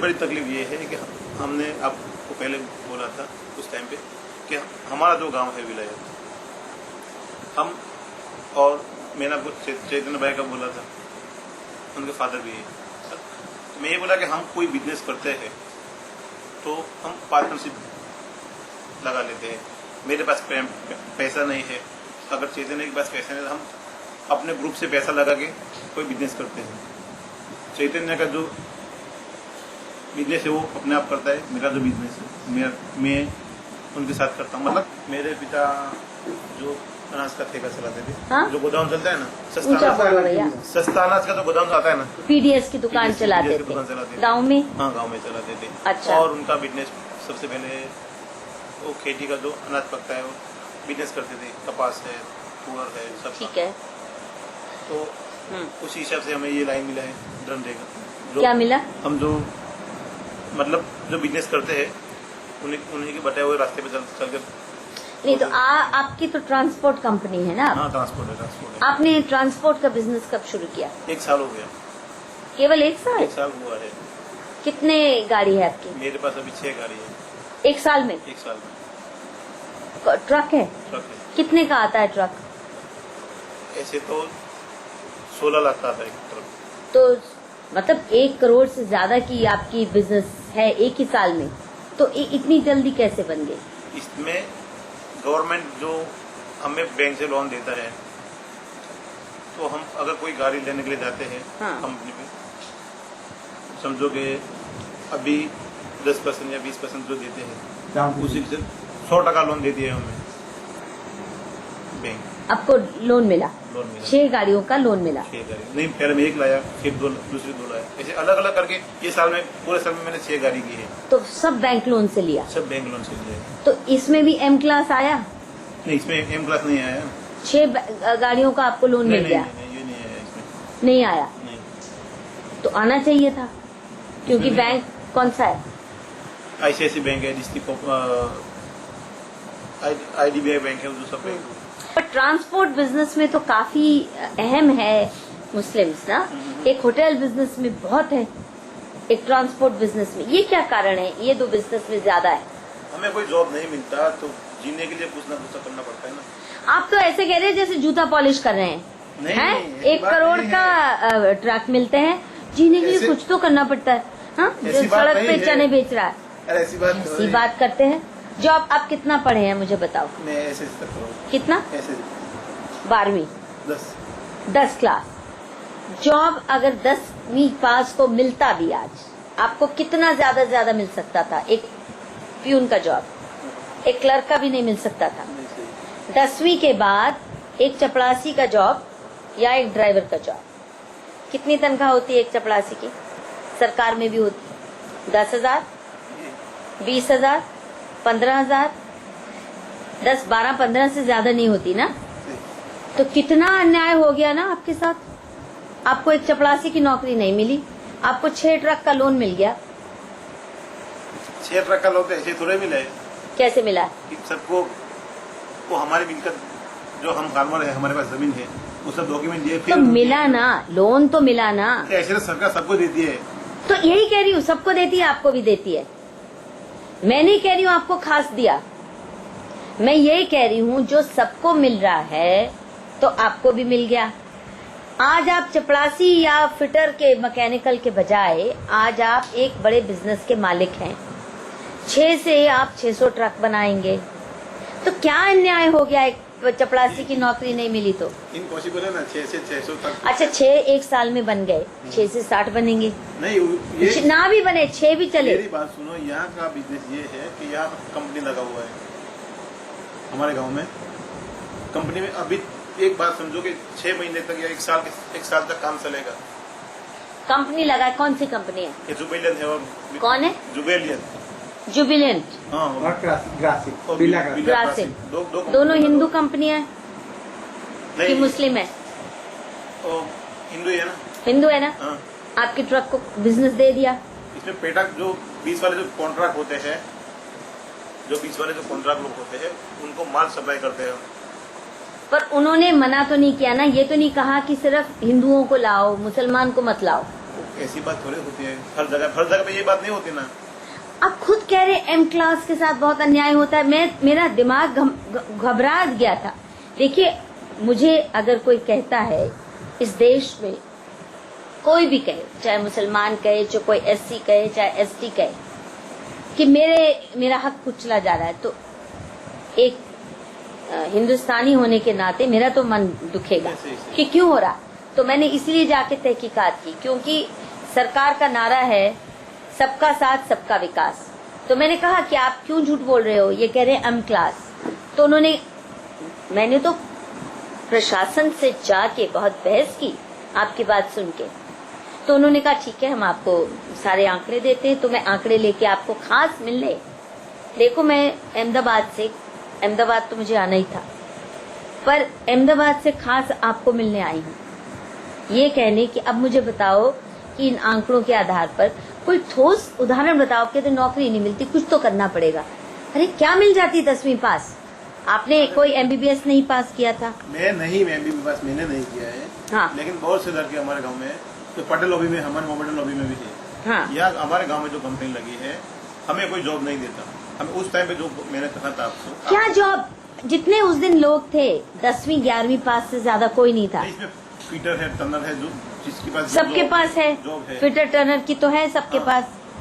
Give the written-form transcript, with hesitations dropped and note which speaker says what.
Speaker 1: बड़ी तकलीफ ये है कि हमने आपको पहले बोला था उस टाइम पे कि हमारा जो गांव है विलायत, हम और मैंने आपको चैतन्य भाई का बोला था, उनके फादर भी है। मैं ये बोला कि हम कोई बिजनेस करते हैं तो हम पार्टनरशिप लगा लेते हैं। मेरे पास पैसा नहीं है, अगर चैतन्य के पास पैसा नहीं है, हम अपने ग्रुप से पैसा लगा के कोई बिजनेस करते हैं। चैतन्य का जो बिजनेस है वो अपने आप करता है, मेरा जो बिजनेस है मैं उनके साथ करता हूँ। मतलब मेरे पिता जो अनाज का ठेका चलाते थे,
Speaker 2: हाँ?
Speaker 1: जो गोदाम चलता है ना,
Speaker 2: सस्ता
Speaker 1: अनाज का जो गोदाम आता है ना,
Speaker 2: पीडीएस की दुकान चलाते थे गाँव में।
Speaker 1: हाँ, गाँव में चलाते थे।
Speaker 2: अच्छा।
Speaker 1: और उनका बिजनेस सबसे पहले वो खेती का जो अनाज पकता है वो बिजनेस करते थे, कपास है, पुअर है, सब।
Speaker 2: ठीक है।
Speaker 1: तो उसी हिसाब से हमें ये लाइन मिला है धंधे का।
Speaker 2: क्या मिला?
Speaker 1: हम जो मतलब जो बिजनेस करते हैं उन्हीं के बताए हुए रास्ते पे चल कर।
Speaker 2: नहीं तो आपकी तो ट्रांसपोर्ट कंपनी है ना?
Speaker 1: हाँ, ट्रांसपोर्ट है।
Speaker 2: आपने ट्रांसपोर्ट का बिजनेस कब शुरू किया?
Speaker 1: 1 साल हो गया।
Speaker 2: केवल 1 साल?
Speaker 1: 1 साल हुआ है।
Speaker 2: कितने गाड़ी है आपकी?
Speaker 1: मेरे पास अभी 6 गाड़ी है।
Speaker 2: 1 साल में?
Speaker 1: 1 साल में।
Speaker 2: ट्रक है?
Speaker 1: ट्रक है।
Speaker 2: कितने का आता है ट्रक?
Speaker 1: ऐसे तो 16 लाख का आता है ट्रक।
Speaker 2: तो मतलब 1 करोड़ से ज्यादा की आपकी बिजनेस है 1 ही साल में, तो इतनी जल्दी कैसे बन गई?
Speaker 1: इसमें गवर्नमेंट जो हमें बैंक से लोन देता है, तो हम अगर कोई गाड़ी लेने के लिए जाते हैं कंपनी में, समझो कि अभी 10% या 20% जो देते हैं, उसी से 100% लोन देती है हमें बैंक।
Speaker 2: आपको लोन मिला? 6 गाड़ियों का लोन मिला?
Speaker 1: 6 गाड़ी नहीं, पहले मैं 1 लाया, फिर दूसरी 2 लाया, ऐसे अलग अलग करके ये साल में, पूरे साल में मैंने 6 गाड़ी की है।
Speaker 2: तो सब बैंक लोन से लिया?
Speaker 1: सब बैंक लोन से लिया।
Speaker 2: तो इसमें भी M क्लास आया?
Speaker 1: नहीं, इसमें M क्लास नहीं आया।
Speaker 2: 6 गाड़ियों का आपको लोन मिल गया?
Speaker 1: नहीं, ये नहीं आया इसमें।
Speaker 2: नहीं आया?
Speaker 1: नहीं।
Speaker 2: तो आना चाहिए था, क्योंकि बैंक कौन सा है?
Speaker 1: ICICI बैंक है, डिस्ट्रिक्ट IDBI बैंक है, जो सब बैंक।
Speaker 2: पर ट्रांसपोर्ट बिजनेस में तो काफी अहम है मुस्लिम्स ना। एक होटल बिजनेस में बहुत है, एक ट्रांसपोर्ट बिजनेस में। ये क्या कारण है ये 2 बिजनेस में ज्यादा है?
Speaker 1: हमें कोई जॉब नहीं मिलता तो जीने के लिए कुछ ना कुछ करना पड़ता है ना।
Speaker 2: आप तो ऐसे कह रहे हैं जैसे जूता पॉलिश कर रहे हैं।
Speaker 1: नहीं,
Speaker 2: 1 करोड़ का ट्रक मिलते हैं, जीने के लिए कुछ तो करना पड़ता है। हाँ, जो सड़क पे चने बेच रहा है, ऐसी बात करते हैं। जॉब आप कितना पढ़े हैं मुझे बताओ?
Speaker 1: मैं ऐसे तक
Speaker 2: कितना?
Speaker 1: ऐसे
Speaker 2: 12वीं 10 क्लास। जॉब अगर 10वीं पास को मिलता भी आज, आपको कितना ज्यादा मिल सकता था? एक प्यून का जॉब, एक क्लर्क का भी नहीं मिल सकता था। 10वीं के बाद एक चपड़ासी का जॉब या एक ड्राइवर का जॉब, कितनी तनख्वाह होती है एक चपड़ासी की? सरकार में भी होती 10,000, 20,000, 15,000, 10, 12, 15 से ज्यादा नहीं होती ना। तो कितना अन्याय हो गया ना आपके साथ। आपको एक चपड़ासी की नौकरी नहीं मिली, आपको 6 ट्रक का लोन मिल गया।
Speaker 1: 6 ट्रक का लोन तो ऐसे थोड़े मिला है।
Speaker 2: कैसे मिला?
Speaker 1: सबको वो हमारी मिलकर, जो हम फार्मर है, हमारे पास जमीन है, वो सब डॉक्यूमेंट दिए,
Speaker 2: तो मिला ना, लोन तो मिला ना।
Speaker 1: ऐसे सरकार सबको देती है।
Speaker 2: तो यही कह रही हूँ, सबको देती है, आपको भी देती है। मैं नहीं कह रही हूँ आपको खास दिया, मैं यही कह रही हूँ जो सबको मिल रहा है तो आपको भी मिल गया। आज आप चपड़ासी या फिटर के, मैकेनिकल के बजाय आज आप एक बड़े बिजनेस के मालिक हैं। 6 से आप 600 ट्रक बनाएंगे, तो क्या अन्याय हो गया? एक चपड़ासी की नौकरी नहीं मिली तो
Speaker 1: इम्पॉसिबल है ना। 6 से 600 तक।
Speaker 2: अच्छा, 6 1 साल में बन गए, 6 से 60 बनेंगे।
Speaker 1: नहीं, ये
Speaker 2: ना भी बने, 6 भी चले।
Speaker 1: मेरी बात सुनो, यहाँ का बिजनेस ये है कि यहाँ कंपनी लगा हुआ है हमारे गांव में। कंपनी में अभी एक बात समझो कि 6 महीने तक या 1 साल तक काम चलेगा।
Speaker 2: कंपनी लगा, कौन सी कंपनी है?
Speaker 1: ये जुबेलियन है। और
Speaker 2: कौन है? जुबिलेंट।
Speaker 1: हाँ,
Speaker 2: ग्रासिम। दोनों हिंदू कंपनियां हैं कि मुस्लिम है?
Speaker 1: हिंदू है ना।
Speaker 2: हिंदू है ना।
Speaker 1: हाँ।
Speaker 2: आपके ट्रक को बिजनेस दे दिया।
Speaker 1: इसमें पेटा जो 20 वाले जो कॉन्ट्रैक्ट होते हैं, जो 20 वाले जो कॉन्ट्रैक्ट लोग होते हैं, उनको माल सप्लाई करते हैं।
Speaker 2: पर उन्होंने मना तो नहीं किया ना, ये तो नहीं कहा कि सिर्फ हिंदुओं को लाओ, मुसलमान को मत लाओ।
Speaker 1: ऐसी बात थोड़ी होती है, हर जगह पे ये बात नहीं होती ना।
Speaker 2: आप खुद कह रहे एम क्लास के साथ बहुत अन्याय होता है। मेरा दिमाग घबरा गया था। देखिए, मुझे अगर कोई कहता है इस देश में, कोई भी कहे, चाहे मुसलमान कहे, चाहे कोई एससी कहे, चाहे एसटी कहे, कि मेरा हक कुचला जा रहा है, तो एक हिंदुस्तानी होने के नाते मेरा तो मन दुखेगा कि क्यों हो रहा। तो मैंने इसलिए जाके तहकीकात की, क्योंकि सरकार का नारा है सबका साथ सबका विकास। तो मैंने कहा कि आप क्यों झूठ बोल रहे हो, ये कह रहे हैं एम क्लास। तो मैंने तो प्रशासन से जाके बहुत बहस की आपकी बात सुन के। तो उन्होंने कहा ठीक है, हम आपको सारे आंकड़े देते हैं। तो मैं आंकड़े लेके आपको खास मिलने, देखो मैं अहमदाबाद तो मुझे आना ही था, पर अहमदाबाद से खास आपको मिलने आई हूँ, ये कहने कि अब मुझे बताओ कि इन आंकड़ों के आधार पर कोई ठोस उदाहरण बताओ। कहते नौकरी नहीं मिलती, कुछ तो करना पड़ेगा। अरे क्या मिल जाती 10वीं पास? आपने कोई एमबीबीएस नहीं पास किया था?
Speaker 1: मैं एमबीबीएस पास मैंने नहीं किया है।
Speaker 2: हाँ।
Speaker 1: लेकिन बहुत से लड़के हमारे गांव में, तो पटेल लॉबी में, हमारे मोमेंटल लॉबी में भी थे।
Speaker 2: हाँ।
Speaker 1: यहाँ हमारे गांव में जो कंपनी लगी है, हमें कोई जॉब नहीं देता। हमें उस टाइम पे जो मैंने कहा था आपको,
Speaker 2: क्या जॉब? जितने उस दिन लोग थे 10वीं 11वीं पास से ज्यादा कोई नहीं था।
Speaker 1: इसमें फीटर है, टर्नर है, जो जिसके पास
Speaker 2: सबके पास है,
Speaker 1: जॉब है।
Speaker 2: फिटर टर्नर की तो है सबके पास।